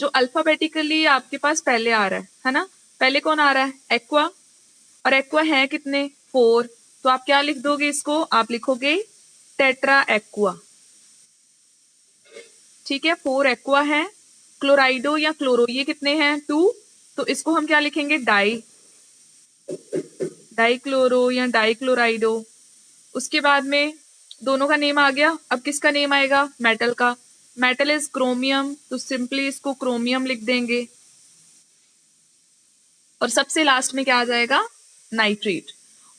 जो अल्फाबेटिकली आपके पास पहले आ रहा है ना, पहले कौन आ रहा है? एक्वा। और एक्वा है कितने? 4। तो आप क्या लिख दोगे इसको? आप लिखोगे टेट्रा एक्वा। ठीक है, 4 एक्वा है। क्लोराइडो या क्लोरो ये कितने हैं? 2। तो इसको हम क्या लिखेंगे? डाई क्लोरो या डाई क्लोराइडो। उसके बाद में दोनों का नेम आ गया। अब किसका नेम आएगा? मेटल का। मेटल इज क्रोमियम, तो सिंपली इसको क्रोमियम लिख देंगे। और सबसे लास्ट में क्या आ जाएगा? नाइट्रेट।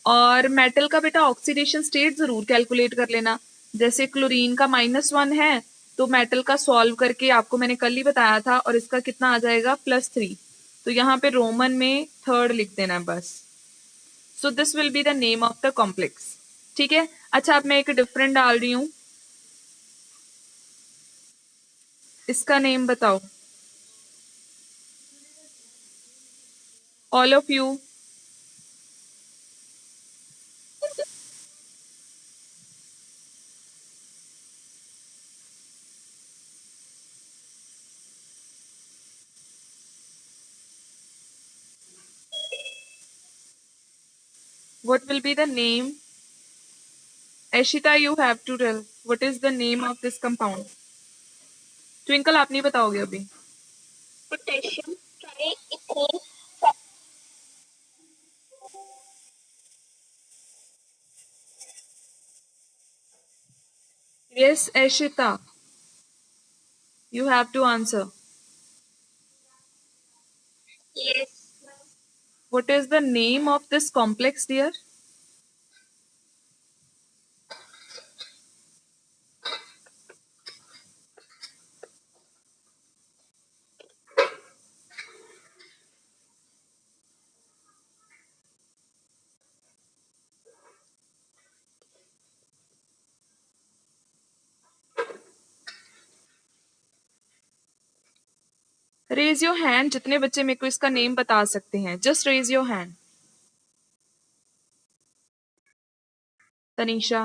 और मेटल का बेटा ऑक्सीडेशन स्टेट जरूर कैलकुलेट कर लेना। जैसे क्लोरीन का -1 है, तो मेटल का सॉल्व करके आपको मैंने कल ही बताया था, और इसका कितना आ जाएगा? +3। तो यहाँ पे रोमन में 3rd लिख देना बस। सो this will be the name of the complex. ठीक है। अच्छा, अब मैं एक डिफरेंट डाल रही हूं, इसका नेम बताओ all of you. What will be the name? Ashita, you have to tell. What is the name of this compound? Twinkle, आप नहीं बताओगे अभी? Potassium ट्राइइथेन। Yes, Ashita. You have to answer. Yes. What is the name of this complex, dear? Raise your hand जितने बच्चे मेरे को इसका name बता सकते हैं। Just raise your hand. Tanisha,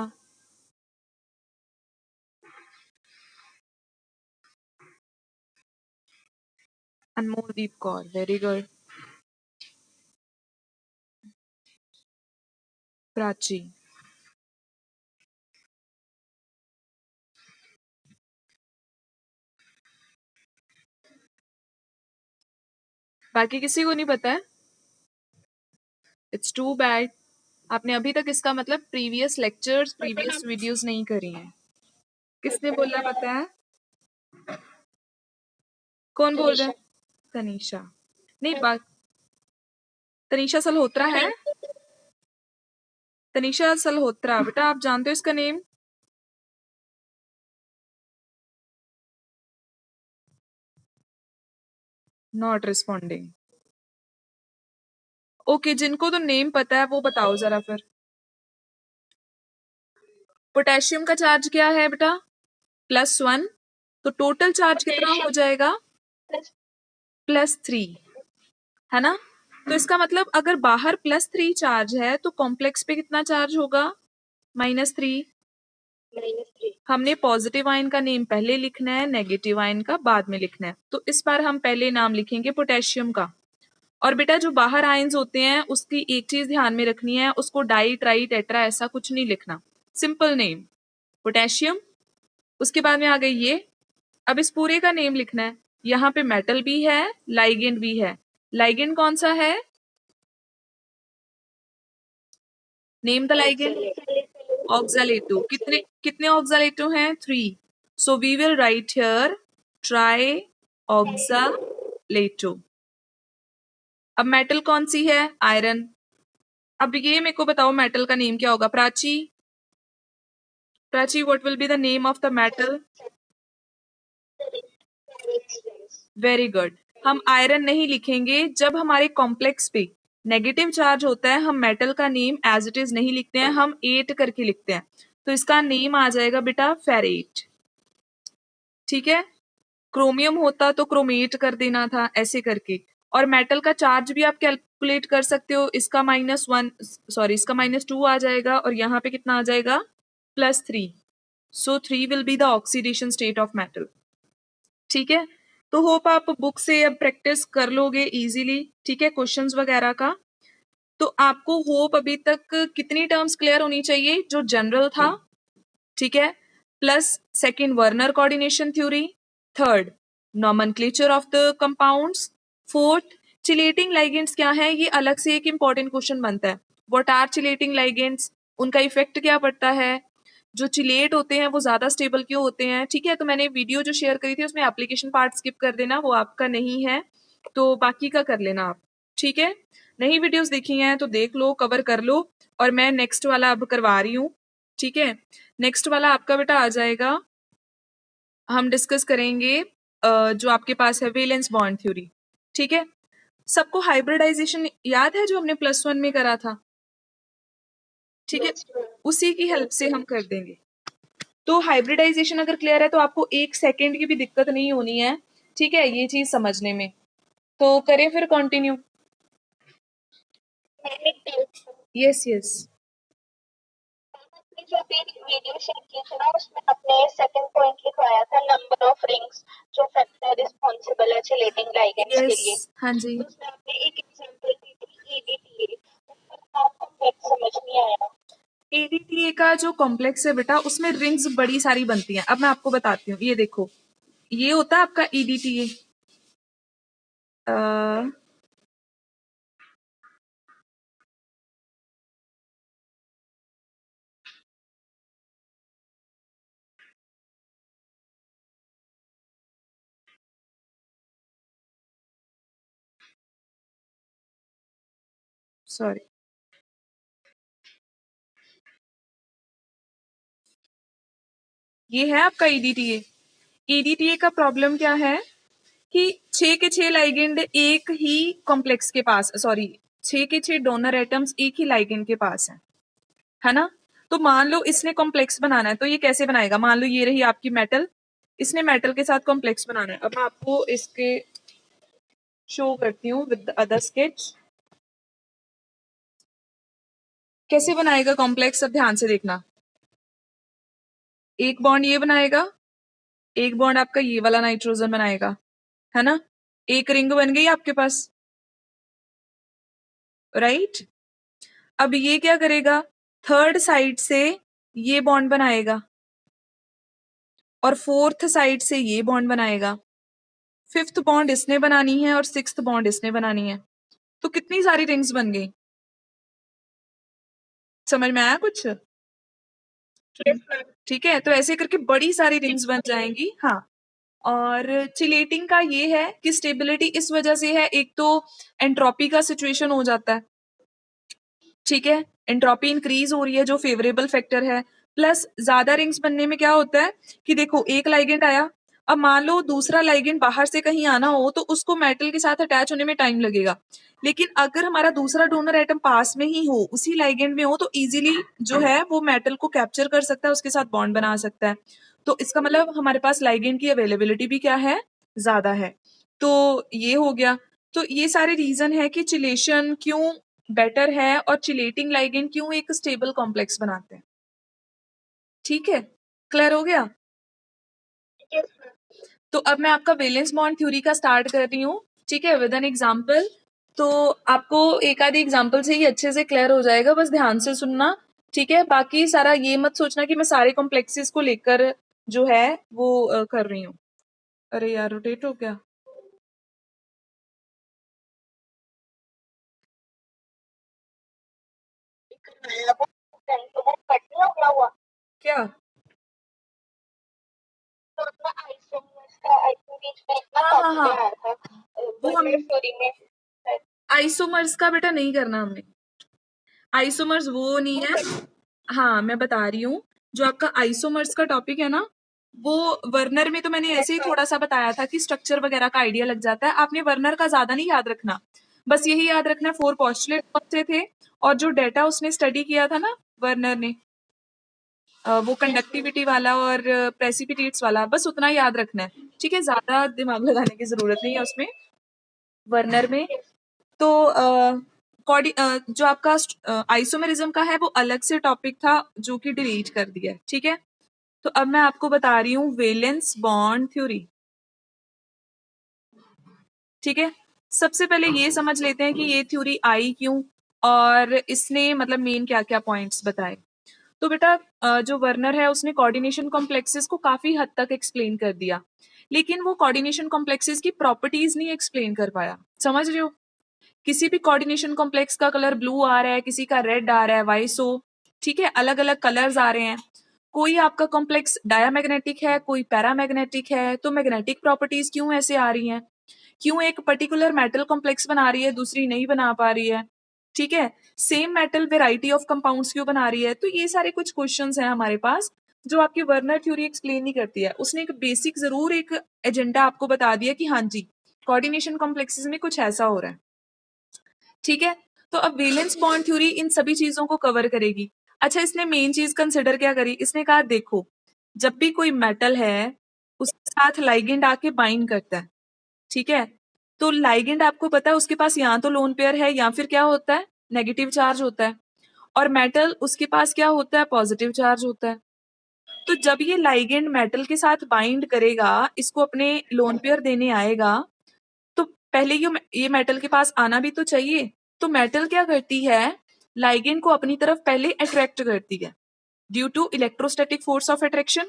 Anmoldeep Kaur, very good. Prachi, बाकी किसी को नहीं पता है? It's too bad. आपने अभी तक इसका मतलब प्रीवियस लेक्चर्स, प्रीवियस वीडियोस नहीं करी हैं। किसने बोला पता है? कौन बोल रहा है? तनीषा। नहीं, बात तनीषा सलहोत्रा है। तनीषा सलहोत्रा, बेटा आप जानते हो इसका नेम? Not responding. ओके, जिनको तो नेम पता है वो बताओ जरा फिर। पोटेशियम का चार्ज क्या है बेटा? +1। तो टोटल चार्ज कितना हो जाएगा? +3, है ना? तो इसका मतलब अगर बाहर +3 चार्ज है तो कॉम्प्लेक्स पे कितना चार्ज होगा? -3। हमने पॉजिटिव आयन का नेम पहले लिखना है, नेगेटिव आयन का बाद में लिखना है। तो इस बार हम पहले नाम लिखेंगे पोटेशियम का। और बेटा जो बाहर आयन्स होते हैं उसकी एक चीज ध्यान में रखनी है, उसको डाई ट्राई टेट्रा ऐसा कुछ नहीं लिखना, सिंपल नेम पोटेशियम। उसके बाद में आ गई ये। अब इस पूरे का नेम लिखना है। यहाँ पे मेटल भी है, लाइगेंड भी है। लाइगेंड कौन सा है? Name the ligand. ऑक्सालेटो। कितने कितने ऑक्सालेटो हैं? 3। So we will write here tri oxalato. अब मेटल कौन सी है? आयरन। अब ये मेरे को बताओ मेटल का नेम क्या होगा? Prachi, Prachi, what will be the name of the metal? Very good. हम आयरन नहीं लिखेंगे। जब हमारे कॉम्प्लेक्स पे नेगेटिव चार्ज होता है हम मेटल का नेम एज इट इज नहीं लिखते हैं, हम 8 करके लिखते हैं। तो इसका नेम आ जाएगा बेटा फेरेट। ठीक है। क्रोमियम होता तो क्रोमेट कर देना था ऐसे करके। और मेटल का चार्ज भी आप कैलकुलेट कर सकते हो। इसका -1, सॉरी इसका -2 आ जाएगा और यहाँ पे कितना आ जाएगा? +3। सो 3 will be the oxidation state of metal. ठीक है। तो होप आप बुक से अब प्रैक्टिस कर लोगे इजीली, ठीक है, क्वेश्चंस वगैरह का। तो आपको होप अभी तक कितनी टर्म्स क्लियर होनी चाहिए? जो जनरल था, ठीक है, plus second Werner coordination theory, third nomenclature of the compounds, fourth chelating ligands क्या है, ये अलग से एक इंपॉर्टेंट क्वेश्चन बनता है। व्हाट आर चिलेटिंग लाइगेंड्स, उनका इफेक्ट क्या पड़ता है, जो चिलेट होते हैं वो ज्यादा स्टेबल क्यों होते हैं, ठीक है। तो मैंने वीडियो जो शेयर करी थी उसमें एप्लीकेशन पार्ट स्किप कर देना, वो आपका नहीं है, तो बाकी का कर लेना आप, ठीक है। नई वीडियोस देखी हैं तो देख लो, कवर कर लो, और मैं नेक्स्ट वाला अब करवा रही हूँ, ठीक है। नेक्स्ट वाला आपका बेटा आ जाएगा, हम डिस्कस करेंगे जो आपके पास है वेलेंस बॉन्ड थ्योरी, ठीक है। सबको हाइब्रिडाइजेशन याद है जो हमने +1 में करा था, ठीक है, उसी की हेल्प से हम कर देंगे। तो हाइब्रिडाइजेशन अगर क्लियर है तो आपको 1 सेकेंड की भी दिक्कत नहीं होनी है, ठीक है, ये चीज समझने में। तो करें फिर कंटिन्यू। Yes yes. आपने जो अभी वीडियो शेयर की थी ना, उसमें आपने सेकंड पॉइंट लिखवाया था नंबर ऑफ रिंग्स जो फैक्टर रिस्पॉन्सिबल है चिलेटिंग लाइगेंड्स के यस, लिए। हाँ जी। तो उसमें आपने एक एग्जांपल दी थी EDTA, उसका आपको कॉम्प्लेक्स समझ नहीं आया। एडीटीए का जो कॉम्प्लेक्स है बेटा, उसमें रिंग्स बड़ी सारी बनती हैं। अब मैं आपको बताती हूँ, ये देखो, ये होता है आपका ईडीटीए। सॉरी, ये है आपका ईडीटीए। ईडीटीए का प्रॉब्लम क्या है कि 6 के 6 लाइगेंड एक ही कॉम्प्लेक्स के पास, सॉरी, 6 के 6 डोनर एटम्स एक ही लाइगेंड के पास है ना। तो मान लो इसने कॉम्प्लेक्स बनाना है, तो ये कैसे बनाएगा? मान लो ये रही आपकी मेटल, इसने मेटल के साथ कॉम्प्लेक्स बनाना है। अब मैं आपको इसके शो करती हूँ विद अदर स्केच, कैसे बनाएगा कॉम्प्लेक्स। अब ध्यान से देखना, एक बॉन्ड ये बनाएगा, एक बॉन्ड आपका ये वाला नाइट्रोजन बनाएगा, है ना। एक रिंग बन गई आपके पास, राइट। अब ये क्या करेगा, थर्ड साइड से ये बॉन्ड बनाएगा, और फोर्थ साइड से ये बॉन्ड बनाएगा, फिफ्थ बॉन्ड इसने बनानी है, और सिक्स्थ बॉन्ड इसने बनानी है। तो कितनी सारी रिंग्स बन गई, समझ में आया कुछ? ठीक है, तो ऐसे करके बड़ी सारी रिंग्स बन जाएंगी, हाँ। और चिलेटिंग का ये है कि स्टेबिलिटी इस वजह से है, एक तो एंट्रोपी का सिचुएशन हो जाता है, ठीक है, एंट्रोपी इंक्रीज हो रही है जो फेवरेबल फैक्टर है। प्लस ज्यादा रिंग्स बनने में क्या होता है कि देखो, एक लाइगेंड आया, अब मान लो दूसरा लाइगेंड बाहर से कहीं आना हो तो उसको मेटल के साथ अटैच होने में टाइम लगेगा। लेकिन अगर हमारा दूसरा डोनर एटम पास में ही हो, उसी लाइगेंड में हो, तो इजीली जो है वो मेटल को कैप्चर कर सकता है, उसके साथ बॉन्ड बना सकता है। तो इसका मतलब हमारे पास लाइगेंड की अवेलेबिलिटी भी क्या है, ज्यादा है। तो ये हो गया। तो ये सारे रीजन है कि चिलेशन क्यों बेटर है और चिलेटिंग लाइगेंड क्यों एक स्टेबल कॉम्प्लेक्स बनाते हैं, ठीक है, क्लियर हो गया। तो अब मैं आपका वैलेंस बॉन्ड थ्योरी का स्टार्ट कर रही हूँ, ठीक है, विद एन एग्जांपल। तो आपको एक आधी एग्जांपल से ही अच्छे से क्लियर हो जाएगा, बस ध्यान से सुनना, ठीक है। बाकी सारा ये मत सोचना कि मैं सारे कॉम्प्लेक्सेस को लेकर जो है वो कर रही हूँ। अरे यार, रोटेट हो गया क्या? तो अपना आइसोमर्स का आई थिंक बीच में इतना हाँ हाँ टॉपिक हाँ, आया था वो हम वर्नर थ्योरी में। आइसोमर्स का बेटा नहीं करना हमने। आइसोमर्स वो नहीं है, हाँ मैं बता रही हूँ, जो आपका आइसोमर्स का टॉपिक है ना, वो वर्नर में तो मैंने ऐसे ही थोड़ा सा बताया था कि स्ट्रक्चर वगैरह का आइडिया लग जाता है। आपने वर्नर का ज्यादा नहीं याद रखना, बस यही याद रखना 4 पोस्टुलेट कौन से थे, और जो डेटा उसने स्टडी किया था ना वर्नर ने, वो कंडक्टिविटी वाला और प्रेसिपिटेट्स वाला, बस उतना याद रखना है, ठीक है, ज्यादा दिमाग लगाने की जरूरत नहीं है उसमें, वर्नर में। तो जो आपका आइसोमेरिज्म का है वो अलग से टॉपिक था जो कि डिलीट कर दिया है, ठीक है। तो अब मैं आपको बता रही हूँ वेलेंस बॉन्ड थ्योरी, ठीक है, सबसे पहले ये समझ लेते हैं कि ये थ्योरी आई क्यों और इसने मतलब मेन क्या क्या पॉइंट्स बताए। तो बेटा जो वर्नर है उसने कोऑर्डिनेशन कॉम्प्लेक्सेस को काफी हद तक एक्सप्लेन कर दिया, लेकिन वो कोऑर्डिनेशन कॉम्प्लेक्सेस की प्रॉपर्टीज नहीं एक्सप्लेन कर पाया। समझ रहे हो, किसी भी कोऑर्डिनेशन कॉम्प्लेक्स का कलर ब्लू आ रहा है, किसी का रेड आ रहा है, वाइसो, ठीक है, अलग अलग कलर्स आ रहे हैं। कोई आपका कॉम्प्लेक्स डायामैग्नेटिक है, कोई पैरामैग्नेटिक है, तो मैग्नेटिक प्रॉपर्टीज क्यों ऐसे आ रही हैं? क्यों एक पर्टिकुलर मेटल कॉम्प्लेक्स बना रही है, दूसरी नहीं बना पा रही है? ठीक है, same metal variety of compounds क्यों बना रही है? तो ये सारे कुछ क्वेश्चंस हैं हमारे पास जो आपकी वर्नर थ्योरी एक्सप्लेन नहीं करती है। उसने एक बेसिक जरूर एक एजेंडा आपको बता दिया कि हाँ जी, कोऑर्डिनेशन कॉम्प्लेक्सेस में कुछ ऐसा हो रहा है। ठीक है, तो अब वैलेंस बॉन्ड थ्योरी इन सभी चीजों को कवर करेगी। अच्छा, इसने मेन चीज कंसिडर क्या करी? इसने कहा देखो, जब भी कोई मेटल है उसके साथ लाइगेंड आके बाइंड करता है, ठीक है, तो लाइगेंड आपको पता है उसके पास या तो लोन पेयर है या फिर क्या होता है, नेगेटिव चार्ज होता है, और मेटल उसके पास क्या होता है, पॉजिटिव चार्ज होता है। तो जब ये लाइगेंड मेटल के साथ बाइंड करेगा, इसको अपने लोन पेयर देने आएगा, तो पहले ये मेटल के पास आना भी तो चाहिए। तो मेटल क्या करती है, लाइगेंड को अपनी तरफ पहले अट्रैक्ट करती है due to electrostatic force of attraction.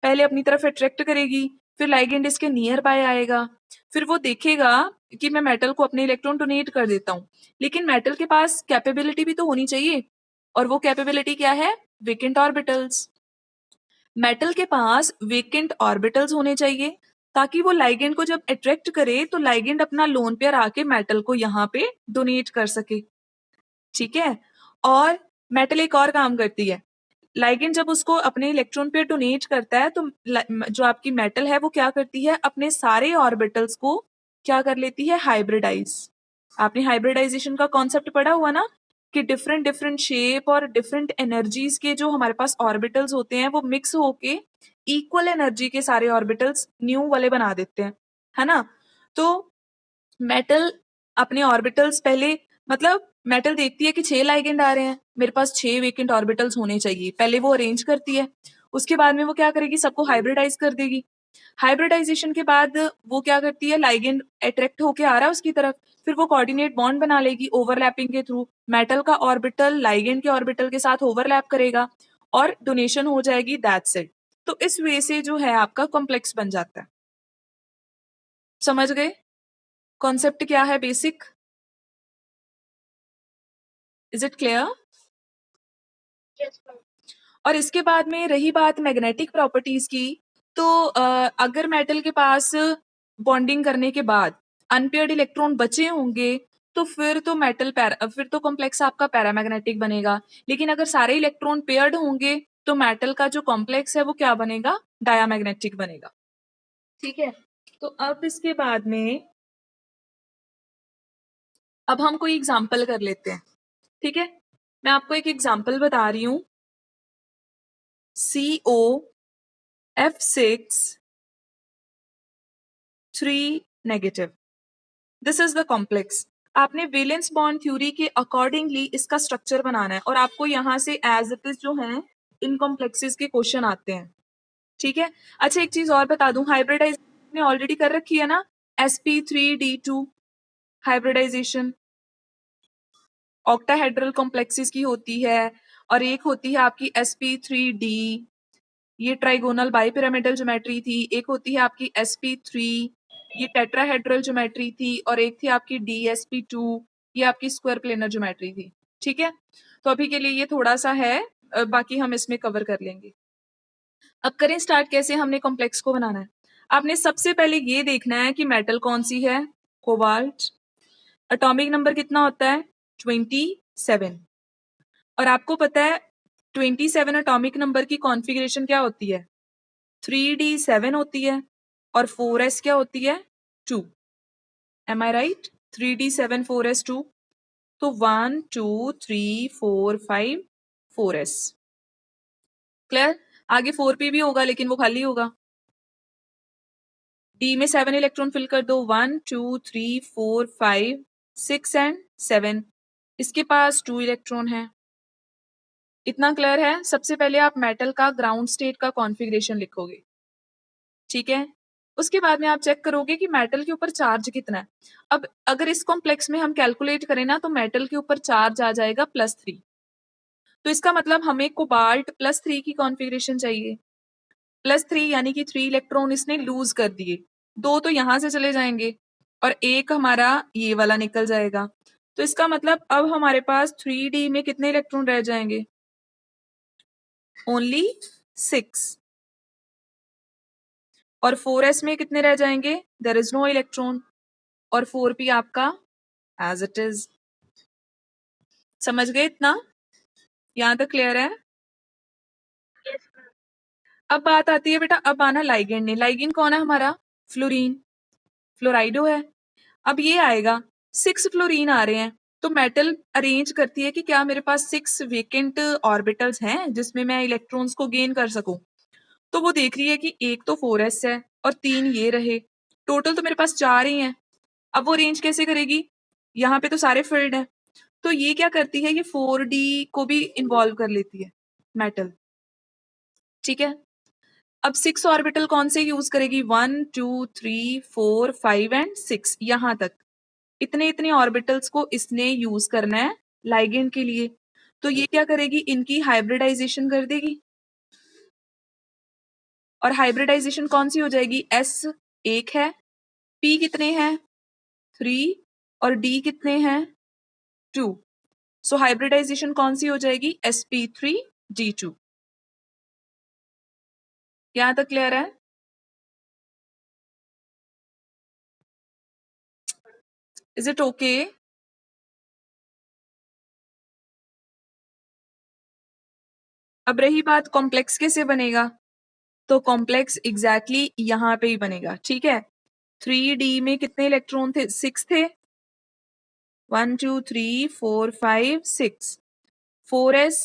पहले अपनी तरफ अट्रैक्ट करेगी, फिर लाइगेंड इसके नियर बाय आएगा, फिर वो देखेगा कि मैं मेटल को अपने इलेक्ट्रॉन डोनेट कर देता हूँ, लेकिन मेटल के पास कैपेबिलिटी भी तो होनी चाहिए, और वो कैपेबिलिटी क्या है, वेकेंट ऑर्बिटल्स। मेटल के पास वेकेंट ऑर्बिटल्स होने चाहिए ताकि वो लाइगेंड को जब अट्रैक्ट करे तो लाइगेंड अपना लोन पेयर आके मेटल को यहाँ पे डोनेट कर सके। ठीक है, और मेटल एक और काम करती है, लाइगेंड जब उसको अपने इलेक्ट्रॉन पेयर डोनेट करता है तो जो आपकी मेटल है वो क्या करती है, अपने सारे ऑर्बिटल्स को क्या कर लेती है, हाइब्रिडाइज। आपने हाइब्रिडाइजेशन का कॉन्सेप्ट पढ़ा हुआ ना, कि डिफरेंट डिफरेंट शेप और डिफरेंट एनर्जीज के जो हमारे पास ऑर्बिटल्स होते हैं वो मिक्स होके इक्वल एनर्जी के सारे ऑर्बिटल्स न्यू वाले बना देते हैं, है ना। तो मेटल अपने ऑर्बिटल्स पहले, मतलब मेटल देखती है कि 6 लाइगेंड आ रहे हैं, मेरे पास 6 वेकेंट ऑर्बिटल्स होने चाहिए, पहले वो अरेंज करती है, उसके बाद में वो क्या करेगी, सबको हाइब्रिडाइज कर देगी। हाइब्रिडाइजेशन के बाद वो क्या करती है, लाइगेंड अट्रैक्ट होके आ रहा है उसकी तरफ, फिर वो कोऑर्डिनेट बॉन्ड बना लेगी ओवरलैपिंग के थ्रू, मेटल का ऑर्बिटल लाइगेंड के ऑर्बिटल के साथ ओवरलैप करेगा और डोनेशन हो जाएगी, दैट्स इट। तो इस वे से जो है आपका कॉम्प्लेक्स बन जाता है। समझ गए कॉन्सेप्ट क्या है basic? Is it clear? Yes, ma'am. और इसके बाद में रही बात मैग्नेटिक प्रॉपर्टीज की, तो अगर मेटल के पास बॉन्डिंग करने के बाद अनपेयर्ड इलेक्ट्रॉन बचे होंगे तो फिर तो फिर तो कॉम्प्लेक्स आपका पैरामैग्नेटिक बनेगा, लेकिन अगर सारे इलेक्ट्रॉन पेयर्ड होंगे तो मेटल का जो कॉम्प्लेक्स है वो क्या बनेगा, डायामैग्नेटिक बनेगा। ठीक है, तो अब इसके बाद में अब हम कोई एग्जाम्पल कर लेते हैं। ठीक है, मैं आपको एक एग्जाम्पल बता रही हूं, COF6 3 negative, this is the complex. आपने वैलेंस बॉन्ड थ्योरी के अकॉर्डिंगली इसका स्ट्रक्चर बनाना है, और आपको यहाँ से एज इट इज जो है इन कॉम्प्लेक्सेस के क्वेश्चन आते हैं। ठीक है, अच्छा एक चीज और बता दूं, हाइब्रिडाइजेशन ऑलरेडी कर रखी है ना, sp3d2 हाइब्रिडाइजेशन ऑक्टाहेड्रल कॉम्प्लेक्सेस की होती है, और एक होती है आपकी sp3d, ये ट्राइगोनल बाइपिरामिडल ज्योमेट्री थी, एक होती है आपकी sp3, ये टेट्राहेड्रल ज्योमेट्री थी, और एक थी आपकी dsp2, ये आपकी स्क्वायर प्लेनर ज्योमेट्री थी। ठीक है, तो अभी के लिए ये थोड़ा सा है, बाकी हम इसमें कवर कर लेंगे। अब करें स्टार्ट, कैसे हमने कॉम्प्लेक्स को बनाना है। आपने सबसे पहले ये देखना है कि मेटल कौन सी है, कोबाल्ट, एटॉमिक नंबर कितना होता है, 27, और आपको पता है 27 एटॉमिक नंबर की कॉन्फ़िगरेशन क्या होती है, 3d7 होती है, और 4s क्या होती है, 2। एम आई राइट, 3d7 4s 2, तो 1 2 3 4 5 4s। क्लियर? आगे 4p भी होगा लेकिन वो खाली होगा। डी में 7 इलेक्ट्रॉन फिल कर दो, 1 2 3 4 5 6 एंड 7, इसके पास 2 इलेक्ट्रॉन है। इतना क्लियर है? सबसे पहले आप मेटल का ग्राउंड स्टेट का कॉन्फ़िगरेशन लिखोगे, ठीक है। उसके बाद में आप चेक करोगे कि मेटल के ऊपर चार्ज कितना है। अब अगर इस कॉम्प्लेक्स में हम कैलकुलेट करें ना, तो मेटल के ऊपर चार्ज आ जाएगा +3। तो इसका मतलब हमें कोबाल्ट +3 की कॉन्फ़िगरेशन चाहिए। +3 यानी कि 3 इलेक्ट्रॉन इसने लूज कर दिए। 2 तो यहां से चले जाएंगे और एक हमारा ये वाला निकल जाएगा। तो इसका मतलब अब हमारे पास 3D में कितने इलेक्ट्रॉन रह जाएंगे? ओनली 6। और 4s में कितने रह जाएंगे? There is no electron. और 4p आपका एज इट इज। समझ गए इतना? यहां तक क्लियर है? अब बात आती है बेटा, अब आना लाइगेंड ने। लाइगेंड कौन है हमारा? फ्लोरीन, फ्लोराइडो है। अब ये आएगा, 6 फ्लोरीन आ रहे हैं, तो मेटल अरेंज करती है कि क्या मेरे पास 6 वेकेंट ऑर्बिटल्स हैं जिसमें मैं इलेक्ट्रॉन्स को गेन कर सकूं। तो वो देख रही है कि एक तो 4s है और 3 ये रहे, टोटल तो मेरे पास 4 ही हैं। अब वो अरेंज कैसे करेगी? यहाँ पे तो सारे फिल्ड है, तो ये क्या करती है, ये 4D को भी इन्वॉल्व कर लेती है मेटल। ठीक है, अब 6 ऑर्बिटल कौन से यूज करेगी? 1 2 3 4 5 एंड 6, यहां तक इतने इतने ऑर्बिटल्स को इसने यूज करना है लाइगेंड के लिए। तो ये क्या करेगी? इनकी हाइब्रिडाइजेशन कर देगी। और हाइब्रिडाइजेशन कौन सी हो जाएगी? S 1 है, P कितने हैं? 3, और D कितने हैं? 2। सो हाइब्रिडाइजेशन कौन सी हो जाएगी? sp3d2। यहां तक क्लियर है? Is it okay? अब रही बात कॉम्प्लेक्स कैसे बनेगा, तो कॉम्प्लेक्स एग्जैक्टली यहां पे ही बनेगा। ठीक है, 3D में कितने इलेक्ट्रॉन थे? 6 थे। 1 2 3 4 5 6। 4s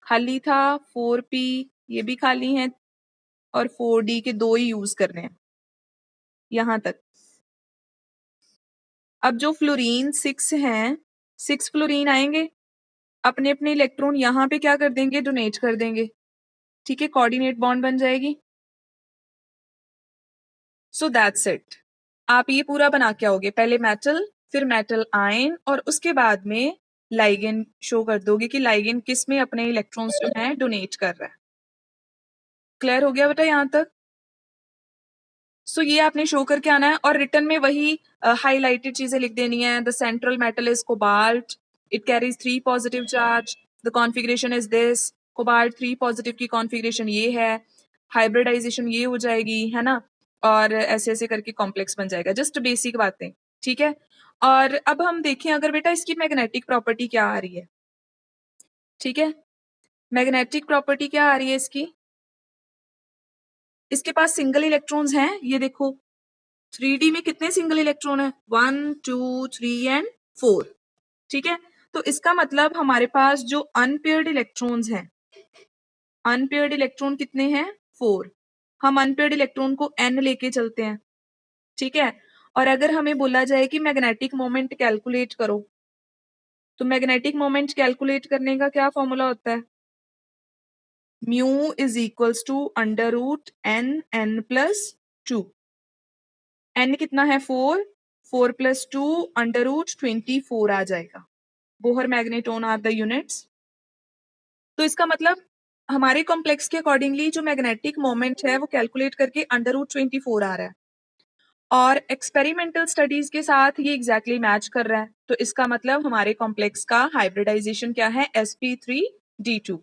खाली था, 4p ये भी खाली है, और 4D के 2 ही यूज कर रहे हैं यहां तक। अब जो फ्लोरीन 6 हैं, 6 फ्लोरीन आएंगे, अपने अपने इलेक्ट्रॉन यहाँ पे क्या कर देंगे? डोनेट कर देंगे। ठीक है, कोऑर्डिनेट बॉन्ड बन जाएगी। So that's it. आप ये पूरा बना के आओगे, पहले मेटल, फिर मेटल आयन, और उसके बाद में लाइगेंड शो कर दोगे कि लाइगेंड किस में अपने इलेक्ट्रॉन्स जो हैं डोनेट कर रहा है। क्लियर हो गया बेटा यहां तक? सो ये आपने शो करके आना है, और रिटर्न में वही हाईलाइटेड चीजें लिख देनी है। The central metal is cobalt, it carries 3 positive charge, the configuration is this. Cobalt 3 positive की कॉन्फ़िगरेशन ये है, हाइब्रिडाइजेशन ये हो जाएगी, है ना, और ऐसे ऐसे करके कॉम्प्लेक्स बन जाएगा। जस्ट बेसिक बातें, ठीक है। और अब हम देखें अगर बेटा इसकी मैग्नेटिक प्रॉपर्टी क्या आ रही है। ठीक है, मैग्नेटिक प्रॉपर्टी क्या आ रही है इसकी? इसके पास सिंगल इलेक्ट्रॉन्स हैं, ये देखो 3D में कितने सिंगल इलेक्ट्रॉन है? 1 2 3 एंड 4। ठीक है, तो इसका मतलब हमारे पास जो अनपेयर्ड इलेक्ट्रॉन्स हैं, अनपेयर्ड इलेक्ट्रॉन कितने हैं? 4। हम अनपेयर्ड इलेक्ट्रॉन को n लेके चलते हैं। ठीक है, और अगर हमें बोला जाए कि मैग्नेटिक मोमेंट कैलकुलेट करो, तो मैग्नेटिक मोमेंट कैलकुलेट करने का क्या फॉर्मूला होता है? Mu is equals to √n+2। n कितना है? 4। 4 + 2 √24 आ जाएगा। Bohr magneton are the units. तो इसका मतलब हमारे कॉम्प्लेक्स के अकॉर्डिंगली जो मैग्नेटिक मोमेंट है वो कैलकुलेट करके √24 आ रहा है, और एक्सपेरिमेंटल स्टडीज के साथ ये एग्जैक्टली मैच कर रहा है। तो इसका मतलब हमारे कॉम्प्लेक्स का हाइब्रिडाइजेशन क्या है? sp3d2।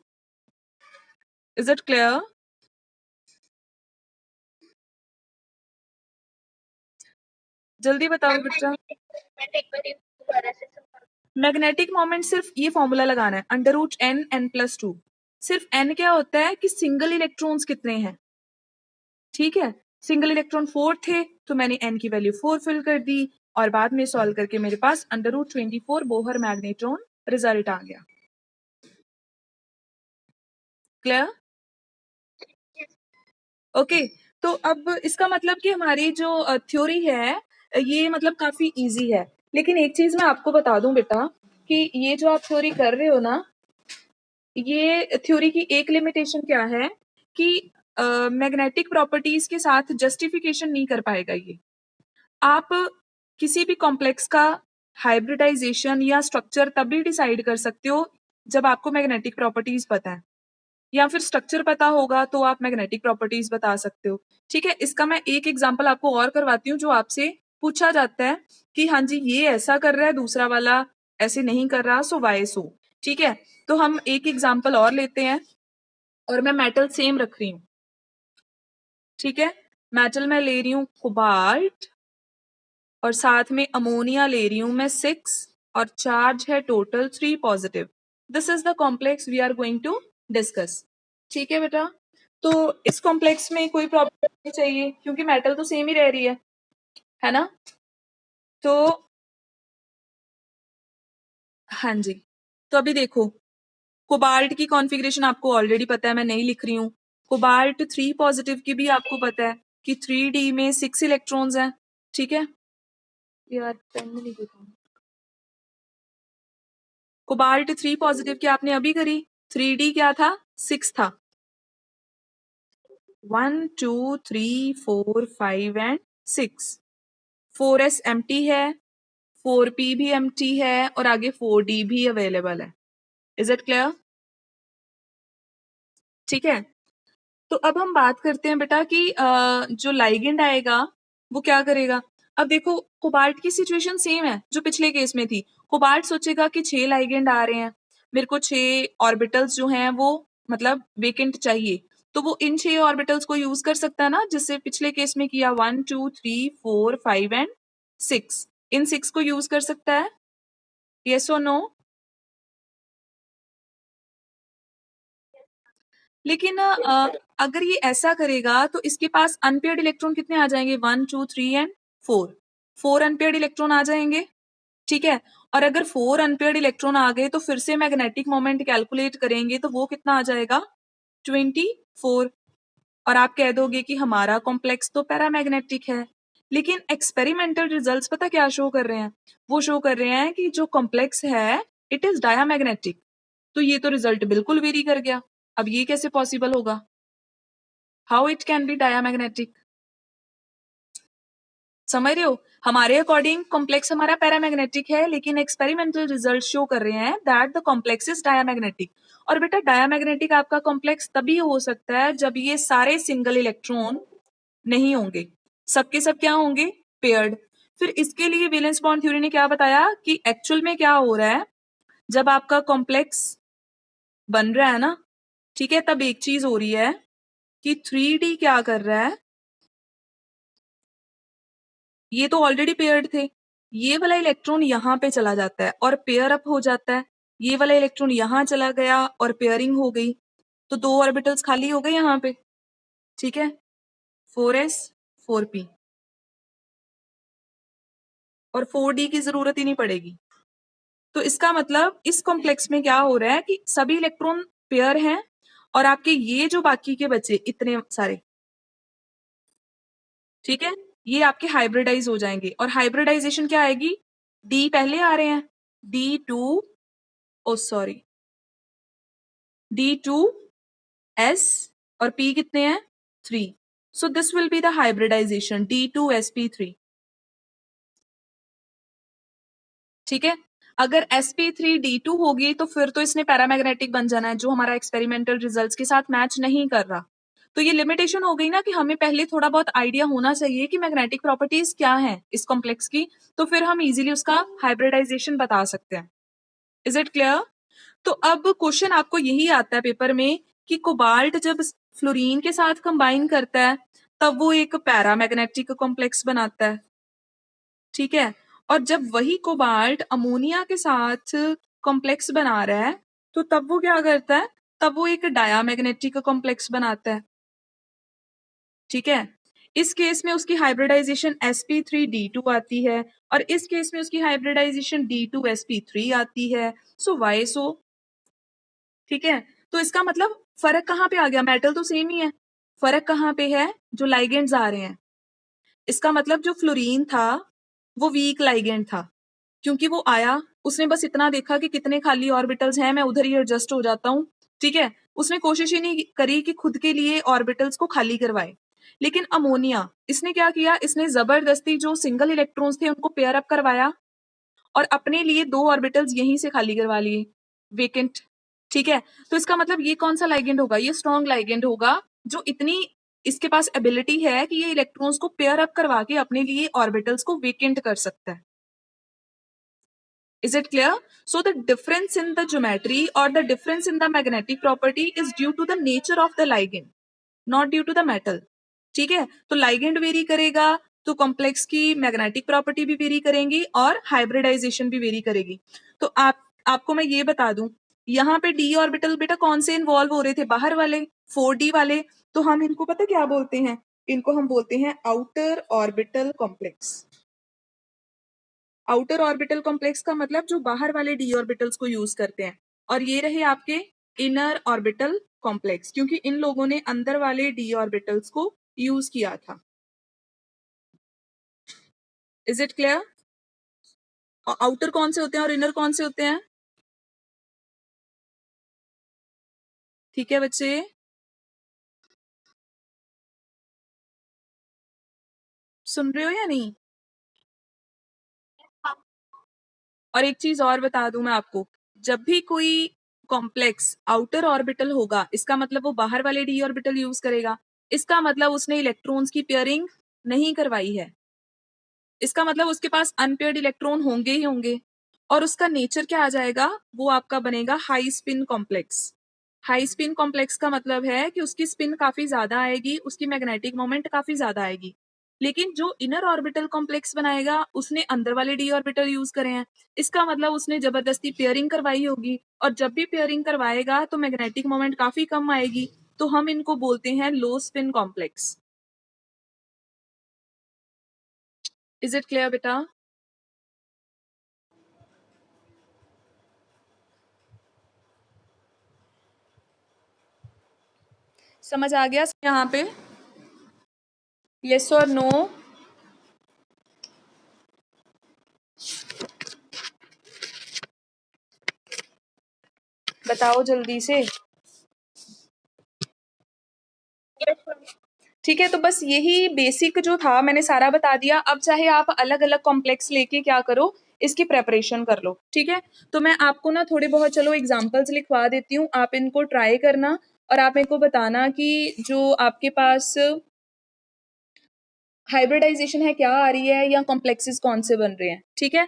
Is it clear? जल्दी बताओ बच्चा। मैग्नेटिक मोमेंट सिर्फ ये फॉर्मूला लगाना है, √n+2। सिर्फ n क्या होता है कि सिंगल इलेक्ट्रॉन्स कितने हैं। ठीक है, सिंगल इलेक्ट्रॉन 4 थे, तो मैंने n की वैल्यू 4 फिल कर दी, और बाद में सॉल्व करके मेरे पास √24 बोहर मैग्नेट्रॉन रिजल्ट आ गया। क्लियर? ओके, तो अब इसका मतलब कि हमारी जो थ्योरी है ये मतलब काफी इजी है। लेकिन एक चीज मैं आपको बता दूं बेटा, कि ये जो आप थ्योरी कर रहे हो ना, ये थ्योरी की एक लिमिटेशन क्या है कि मैग्नेटिक प्रॉपर्टीज के साथ जस्टिफिकेशन नहीं कर पाएगा ये। आप किसी भी कॉम्प्लेक्स का हाइब्रिडाइजेशन या स्ट्रक्चर तभी डिसाइड कर सकते हो जब आपको मैग्नेटिक प्रॉपर्टीज पता है, या फिर स्ट्रक्चर पता होगा तो आप मैग्नेटिक प्रॉपर्टीज बता सकते हो। ठीक है, इसका मैं एक एग्जांपल आपको और करवाती हूँ जो आपसे पूछा जाता है कि हाँ जी ये ऐसा कर रहा है, दूसरा वाला ऐसे नहीं कर रहा, सो वाई सो। ठीक है, तो हम एक एग्जांपल और लेते हैं और मैं मेटल सेम रख रही हूँ। ठीक है, मेटल मैं ले रही हूँ कोबाल्ट और साथ में अमोनिया ले रही हूँ मैं 6 और चार्ज है total 3 positive. This is the complex we are going to discuss. ठीक है बेटा, तो इस कॉम्प्लेक्स में कोई प्रॉब्लम नहीं चाहिए क्योंकि मेटल तो सेम ही रह रही है ना। तो हाँ जी, तो अभी देखो कोबाल्ट की कॉन्फ़िगरेशन आपको ऑलरेडी पता है, मैं नहीं लिख रही हूँ। कोबाल्ट 3 पॉजिटिव की भी आपको पता है कि 3d में 6 इलेक्ट्रॉन्स हैं। ठीक है यार, पेन में नहीं लिखा। कोबाल्ट 3 पॉजिटिव की आपने अभी करी, 3d क्या था, 6 था। 1 2 3 4 5 एंड 6। 4s एम्प्टी है, 4p भी एम्प्टी है और आगे 4d भी अवेलेबल है। Is it clear? ठीक है, तो अब हम बात करते हैं बेटा कि जो लाइगेंड आएगा वो क्या करेगा। अब देखो कोबाल्ट की सिचुएशन सेम है जो पिछले केस में थी। कोबाल्ट सोचेगा कि 6 लाइगेंड आ रहे हैं, मेरे को 6 ऑर्बिटल्स जो हैं वो मतलब वेकेंट चाहिए, तो वो इन 6 ऑर्बिटल्स को यूज कर सकता है ना, जिससे पिछले केस में किया 1 2 3 4 5 एंड 6। इन 6 को यूज कर सकता है, यस और नो? लेकिन अगर ये ऐसा करेगा तो इसके पास अनपेयर्ड इलेक्ट्रॉन कितने आ जाएंगे, 1 2 3 एंड 4। 4 अनपेयर्ड इलेक्ट्रॉन आ जाएंगे। ठीक है, और अगर 4 अनपेयर्ड इलेक्ट्रॉन आ गए तो फिर से मैग्नेटिक मोमेंट कैलकुलेट करेंगे तो वो कितना आ जाएगा, 24। और आप कह दोगे कि हमारा कॉम्प्लेक्स तो पैरामैग्नेटिक है, लेकिन एक्सपेरिमेंटल रिजल्ट्स पता क्या शो कर रहे हैं, वो शो कर रहे हैं कि जो कॉम्प्लेक्स है इट इज डायामैग्नेटिक। तो ये तो रिजल्ट बिल्कुल वेरी कर गया। अब ये कैसे पॉसिबल होगा, how it can be diamagnetic? समझ रहे हो, हमारे अकॉर्डिंग कॉम्प्लेक्स हमारा पैरामैग्नेटिक है, लेकिन एक्सपेरिमेंटल रिजल्ट शो कर रहे हैं that the complex is diamagnetic. और बेटा डायामैग्नेटिक आपका कॉम्प्लेक्स तभी हो सकता है जब ये सारे सिंगल इलेक्ट्रॉन नहीं होंगे, सबके सब क्या होंगे, पेयर्ड। फिर इसके लिए वैलेंस बॉन्ड थ्योरी ने क्या बताया कि एक्चुअल में क्या हो रहा है, जब आपका कॉम्प्लेक्स बन रहा है ना, ठीक है, तब एक चीज हो रही है कि 3D क्या कर रहा है, ये तो ऑलरेडी पेयर्ड थे, ये वाला इलेक्ट्रॉन यहाँ पे चला जाता है और पेयर अप हो जाता है, ये वाला इलेक्ट्रॉन यहाँ चला गया और पेयरिंग हो गई, तो 2 ऑर्बिटल्स खाली हो गए यहाँ पे। ठीक है, 4s 4p और 4d की जरूरत ही नहीं पड़ेगी। तो इसका मतलब इस कॉम्प्लेक्स में क्या हो रहा है कि सभी इलेक्ट्रॉन पेयर हैं और आपके ये जो बाकी के बचे इतने सारे, ठीक है, ये आपके हाइब्रिडाइज हो जाएंगे। और हाइब्रिडाइजेशन क्या आएगी, डी पहले आ रहे हैं, D2 ओ सॉरी D2s और p कितने हैं, 3। So this will be the hybridization D2sp3। ठीक है, अगर sp3d2 होगी तो फिर तो इसने पैरामैग्नेटिक बन जाना है, जो हमारा एक्सपेरिमेंटल रिजल्ट्स के साथ मैच नहीं कर रहा। तो ये लिमिटेशन हो गई ना कि हमें पहले थोड़ा बहुत आइडिया होना चाहिए कि मैग्नेटिक प्रॉपर्टीज क्या हैं इस कॉम्प्लेक्स की, तो फिर हम इजीली उसका हाइब्रिडाइजेशन बता सकते हैं। Is it clear? तो अब क्वेश्चन आपको यही आता है पेपर में कि कोबाल्ट जब फ्लोरीन के साथ कंबाइन करता है तब वो एक पैरामैग्नेटिक कॉम्प्लेक्स बनाता है। ठीक है, और जब वही कोबाल्ट अमोनिया के साथ कॉम्प्लेक्स बना रहा है तो तब वो क्या करता है, तब वो एक डायामैग्नेटिक कॉम्प्लेक्स बनाता है। ठीक है, इस केस में उसकी हाइब्रिडाइजेशन sp3d2 आती है और इस केस में उसकी हाइब्रिडाइजेशन D2sp3 आती है। सो वाई सो। ठीक है, तो इसका मतलब फर्क कहाँ पे आ गया, मेटल तो सेम ही है, फर्क कहाँ पे है, जो लाइगेंड्स आ रहे हैं। इसका मतलब जो फ्लोरीन था वो वीक लाइगेंड था, क्योंकि वो आया उसने बस इतना देखा कि कितने खाली ऑर्बिटल्स हैं, मैं उधर ही एडजस्ट हो जाता हूँ, ठीक है, उसने कोशिश ही नहीं करी कि खुद के लिए ऑर्बिटल्स को खाली करवाए। लेकिन अमोनिया, इसने क्या किया, इसने जबरदस्ती जो सिंगल इलेक्ट्रॉन्स थे उनको पेयर अप करवाया और अपने लिए 2 ऑर्बिटल्स यहीं से खाली करवा लिए, वेकेंट। ठीक है, तो इसका मतलब ये कौन सा लाइगेंड होगा, ये स्ट्रॉन्ग लाइगेंड होगा, जो इतनी इसके पास एबिलिटी है कि ये इलेक्ट्रॉन्स को पेयर अप करवा के अपने लिए ऑर्बिटल्स को वेकेंट कर सकता है। Is it clear? So the difference in the geometry or the difference in the magnetic property is due to the nature of the ligand, not due to the metal. ठीक है, तो ligand very करेगा तो complex की magnetic property भी very करेंगी और hybridisation भी वेरी करेगी। तो आपको मैं ये बता दूं, यहाँ पे डी ऑर्बिटल बेटा कौन से इन्वॉल्व हो रहे थे, बाहर वाले 4D वाले, तो हम इनको पता क्या बोलते हैं, इनको हम बोलते हैं outer orbital complex. Outer orbital complex का मतलब जो बाहर वाले डी ऑर्बिटल्स को यूज करते हैं, और ये रहे आपके इनर ऑर्बिटल कॉम्प्लेक्स, क्योंकि इन लोगों ने अंदर वाले डी ऑर्बिटल्स को यूज किया था। Is it clear? आउटर कौन से होते हैं और इनर कौन से होते हैं? ठीक है बच्चे, सुन रहे हो या नहीं? और एक चीज और बता दूं मैं आपको, जब भी कोई कॉम्प्लेक्स आउटर ऑर्बिटल होगा, इसका मतलब वो बाहर वाले डी ऑर्बिटल यूज करेगा, इसका मतलब उसने इलेक्ट्रॉन्स की पेयरिंग नहीं करवाई है, इसका मतलब उसके पास अनपेयर्ड इलेक्ट्रॉन होंगे ही होंगे, और उसका नेचर क्या आ जाएगा, वो आपका बनेगा high spin complex. High spin complex का मतलब है कि उसकी स्पिन काफी ज्यादा आएगी, उसकी मैग्नेटिक मोमेंट काफी ज्यादा आएगी। लेकिन जो इनर ऑर्बिटल कॉम्प्लेक्स बनाएगा उसने अंदर वाले डी ऑर्बिटल यूज करे हैं, इसका मतलब उसने जबरदस्ती पेयरिंग करवाई होगी, और जब भी पेयरिंग करवाएगा तो मैग्नेटिक मोमेंट काफी कम आएगी, तो हम इनको बोलते हैं लो spin complex. Is it clear बेटा? समझ आ गया यहाँ पे? यस और नो? बताओ जल्दी से। ठीक है, तो बस यही बेसिक जो था मैंने सारा बता दिया। अब चाहे आप अलग अलग कॉम्प्लेक्स लेके क्या करो, इसकी प्रेपरेशन कर लो। ठीक है, तो मैं आपको ना थोड़े बहुत चलो एग्जांपल्स लिखवा देती हूँ, आप इनको ट्राई करना और आप मेरे को बताना कि जो आपके पास हाइब्रिडाइजेशन है क्या आ रही है या कॉम्प्लेक्सेस कौन से बन रहे हैं। ठीक है,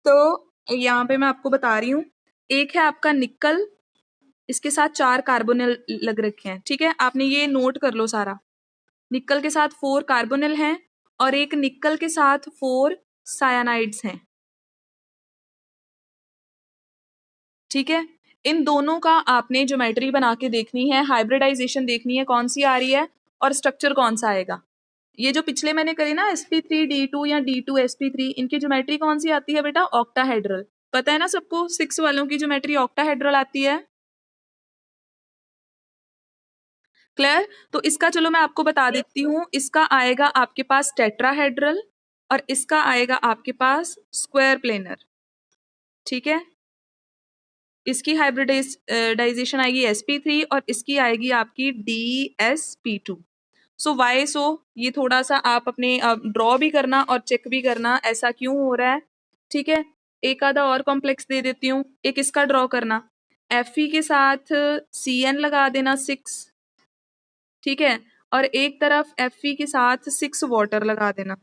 तो यहाँ पे मैं आपको बता रही हूँ, एक है आपका निकल, इसके साथ 4 कार्बोनिल लग रखे हैं। ठीक है, आपने ये नोट कर लो सारा, निकल के साथ 4 कार्बोनिल हैं और एक निकल के साथ 4 सायानाइड्स हैं। ठीक है, इन दोनों का आपने ज्योमेट्री बना के देखनी है, हाइब्रिडाइजेशन देखनी है कौन सी आ रही है और स्ट्रक्चर कौन सा आएगा। ये जो पिछले मैंने करे ना sp3d2 या d2 sp3, इनकी ज्योमेट्री कौन सी आती है बेटा? ऑक्टाहेड्रल। पता है ना सबको, 6 वालों की ज्योमेट्री ऑक्टाहेड्रल आती है। क्लियर? तो इसका चलो मैं आपको बता देती हूँ, इसका आएगा आपके पास टेट्राहेड्रल और इसका आएगा आपके पास स्क्वायर प्लेनर। ठीक है, इसकी हाइब्रिडाइजेशन आएगी sp3 और इसकी आएगी आपकी dsp2। सो वाई सो ये थोड़ा सा आप अपने ड्रॉ भी करना और चेक भी करना ऐसा क्यों हो रहा है। ठीक है, एक आधा और कॉम्प्लेक्स दे देती हूँ, एक इसका ड्रॉ करना, Fe के साथ Cn लगा देना 6। ठीक है, और एक तरफ Fe के साथ 6 वाटर लगा देना।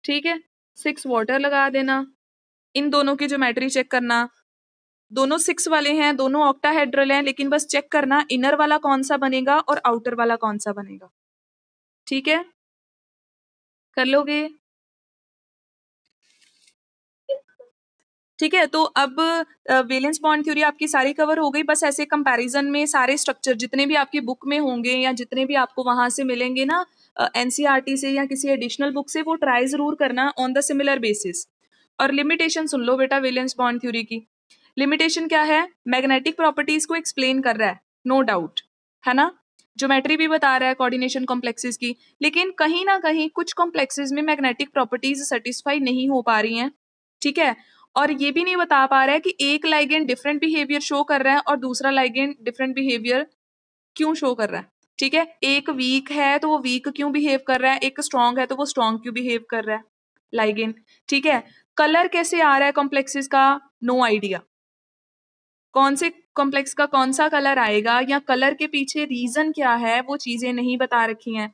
ठीक है, 6 वाटर लगा देना। इन दोनों की ज्योमेट्री चेक करना, दोनों 6 वाले हैं, दोनों ऑक्टाहेड्रल हैं, लेकिन बस चेक करना इनर वाला कौन सा बनेगा और आउटर वाला कौन सा बनेगा। ठीक है, कर लोगे? ठीक है, तो अब वैलेंस बॉन्ड थ्योरी आपकी सारी कवर हो गई। बस ऐसे कंपैरिजन में सारे स्ट्रक्चर जितने भी आपकी बुक में होंगे या जितने भी आपको वहां से मिलेंगे ना, एनसीईआरटी से या किसी एडिशनल बुक से, वो ट्राई जरूर करना ऑन द सिमिलर बेसिस। और लिमिटेशन सुन लो बेटा वैलेंस बॉन्ड थ्योरी की। लिमिटेशन क्या है? मैग्नेटिक प्रॉपर्टीज को एक्सप्लेन कर रहा है, नो डाउट, है ना, ज्योमेट्री भी बता रहा है कोऑर्डिनेशन कॉम्प्लेक्सेस की, लेकिन कहीं ना कहीं कुछ कॉम्प्लेक्सेस में मैग्नेटिक प्रॉपर्टीज सेटिस्फाई नहीं हो पा रही हैं। ठीक है, और ये भी नहीं बता पा रहा है कि एक लाइगेंड डिफरेंट बिहेवियर शो कर रहा है और दूसरा लाइगेंड डिफरेंट बिहेवियर क्यों शो कर रहा है। ठीक है, एक वीक है तो वो वीक क्यों बिहेव कर रहा है, एक स्ट्रॉन्ग है तो वो स्ट्रॉन्ग क्यों बिहेव कर रहा है लाइगेंड। ठीक है, कलर कैसे आ रहा है कॉम्प्लेक्सेस का, नो आइडिया, कौन से कॉम्प्लेक्स का कौन सा कलर आएगा या कलर के पीछे रीजन क्या है, वो चीजें नहीं बता रखी हैं।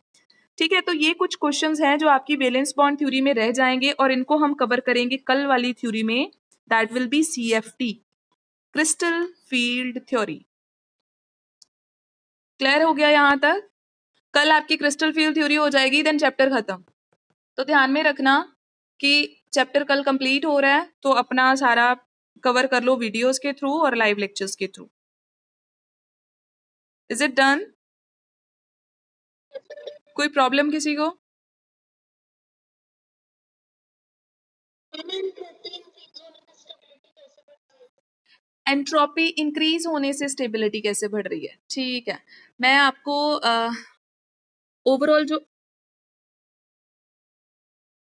ठीक है, तो ये कुछ क्वेश्चंस हैं जो आपकी वैलेंस बॉन्ड थ्योरी में रह जाएंगे और इनको हम कवर करेंगे कल वाली थ्योरी में, that will be CFT, crystal field theory. Clear हो गया यहाँ तक? कल आपकी क्रिस्टल फील्ड थ्योरी हो जाएगी, देन चैप्टर खत्म। तो ध्यान में रखना कि चैप्टर कल कंप्लीट हो रहा है तो अपना सारा कवर कर लो वीडियोस के थ्रू और लाइव लेक्चर्स के थ्रू। Is it done? कोई प्रॉब्लम किसी को? एंट्रोपी इंक्रीज होने से स्टेबिलिटी कैसे बढ़ रही है? ठीक है, मैं आपको ओवरऑल जो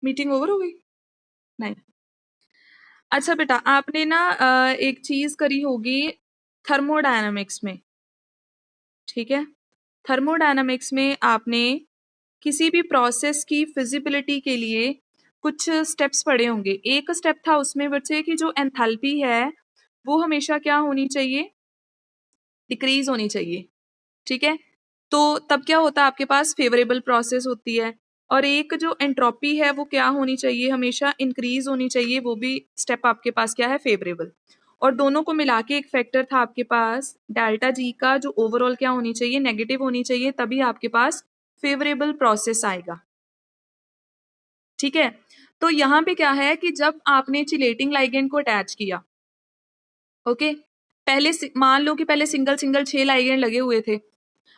मीटिंग ओवर हो गई नहीं। अच्छा बेटा, आपने ना एक चीज करी होगी थर्मोडायनामिक्स में। ठीक है, थर्मोडायनामिक्स में आपने किसी भी प्रोसेस की फिजिबिलिटी के लिए कुछ स्टेप्स पढ़े होंगे। एक स्टेप था उसमें बच्चे की जो एंथैल्पी है वो हमेशा क्या होनी चाहिए, डिक्रीज होनी चाहिए। ठीक है, तो तब क्या होता है, आपके पास फेवरेबल प्रोसेस होती है। और एक जो एंट्रोपी है वो क्या होनी चाहिए, हमेशा इंक्रीज होनी चाहिए, वो भी स्टेप आपके पास क्या है, फेवरेबल। और दोनों को मिला के एक फैक्टर था आपके पास डेल्टा जी का, जो ओवरऑल क्या होनी चाहिए, नेगेटिव होनी चाहिए, तभी आपके पास फेवरेबल प्रोसेस आएगा। ठीक है, तो यहाँ पे क्या है कि जब आपने चिलेटिंग लाइगेंड को अटैच किया, ओके, पहले मान लो कि पहले सिंगल सिंगल 6 लाइगेंड लगे हुए थे,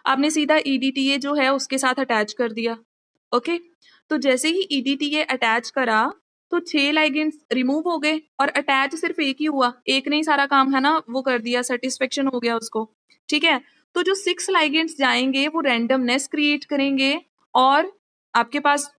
आपने सीधा EDTA जो है उसके साथ अटैच कर दिया। ओके, तो जैसे ही EDTA अटैच करा तो 6 लाइगेंड्स रिमूव हो गए और अटैच सिर्फ एक ही हुआ, एक ने ही सारा काम है ना वो कर दिया, सेटिस्फेक्शन हो गया उसको। ठीक है, तो जो 6 लाइगेंड्स जाएंगे वो रैंडमनेस क्रिएट करेंगे और आपके पास